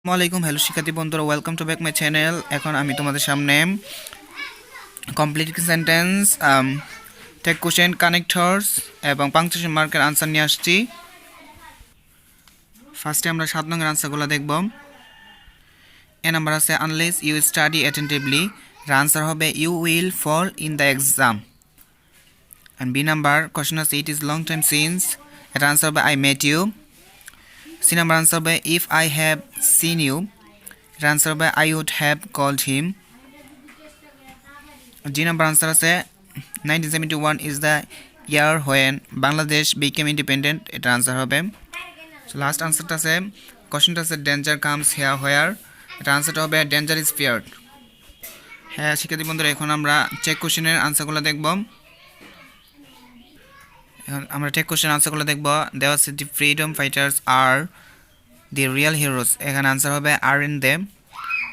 আসসালামাইকুম হ্যালো শিক্ষার্থী বন্ধুরা welcome to back my channel. এখন আমি তোমাদের সামনে complete sentence, take question, connectors এবং পাংচুয়েশন মার্কের আনসার নিয়ে আসছি। ফার্স্টে আমরা 7 নম্বরের আনসারগুলো দেখব। এ নাম্বার আছে আনলেস ইউ স্টাডি অ্যাটেন্টিভলি, এর আনসার হবে you will fall in the exam. And B number question আছে it is long time since, এর আনসার হবে I met you. C number answer হবে if I have seen you, এর answer হবে I would have called him. G number answer আছে 1971 is the year when Bangladesh became independent, এটার answer হবে। So last আনসারটা আছে, কোশ্চেনটা আছে ডেঞ্জার কামস হেয়ার হোয়ার, এটার আনসারটা হবে ডেঞ্জার ইজ ফিয়ার্ড। হ্যাঁ শিক্ষার্থী বন্ধুরা, এখন আমরা চেক কোশ্চেনের আনসারগুলো দেখব। এখন আমরা চেক কোশ্চেন আনসারগুলো দেখব। দেওয়া আছে the freedom fighters are the real heroes, এখানে আনসার হবে are in them.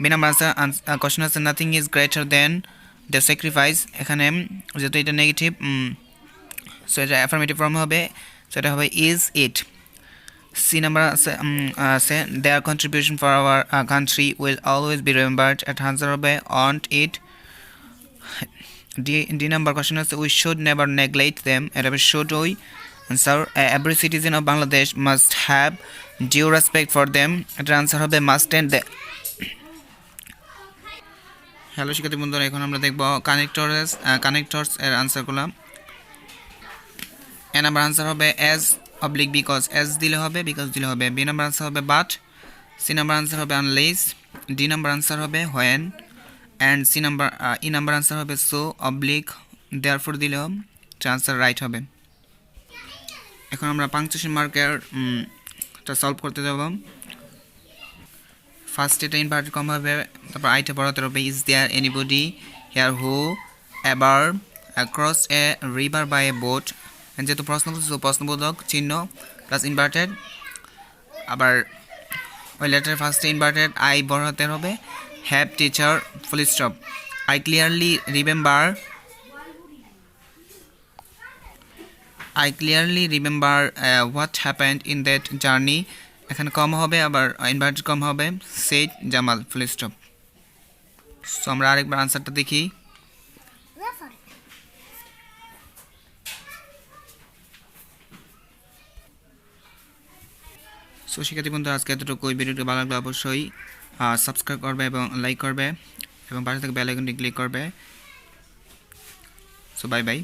B number answer question আছে nothing is greater than the sacrifice, এখানে যেহেতু এটা নেগেটিভ সো এটা অ্যাফার্মেটিভ ফর্ম হবে, সো এটা হবে ইজ ইট। সি নাম্বার আছে their contribution for our country will always be remembered, এটা আনসার হবে won't it. D number question আছে we should never neglect them, এটা হবে should we. Answer every citizen of Bangladesh must have due respect for them, এটার answer হবে must and they. Hello শিক্ষার্থী বন্ধুরা, এখন আমরা দেখব কানেক্টরস এর আনসারগুলো। এ নাম্বার আনসার হবে অ্যাজ অবলিক বিকজ, অ্যাজ দিলে হবে বিকজ দিলে হবে। বি নাম্বার আনসার হবে বাট। সি নাম্বার আনসার হবে আনলেস। ডি নাম্বার আনসার হবে when. And E number answer হবে সো অবলিক দেয়ারফর দিলে আনসার রাইট হবে। এখন আমরা পাংচুয়েশন মার্কের সলভ করতে যাব। ফার্স্ট এটা ইনভার্টেড কম হবে, তারপর আইটা পড়াতে হবে is there anybody here who ever cross a river by a boat, যেহেতু প্রশ্ন করছে প্রশ্নবোধক চিহ্ন প্লাস ইনভার্টেড। আবার ওই লেটার ফার্স্টে ইনভার্টেড আই বড় হাতে হবে, have teacher full stop. I clearly remember what happened in that journey, এখানে কম হবে, আবার ইনভার্টেড কম হবে, set Jamal full stop. So আমরা আরেকবার আনসারটা দেখি। সো শিক্ষার্থী বন্ধুরা, আজকে এতটুকু। ভিডিওটি ভালো লাগলে অবশ্যই সাবস্ক্রাইব করবে এবং লাইক করবে এবং পাশে থেকে বেল আইকনটি ক্লিক করবে। So bye bye.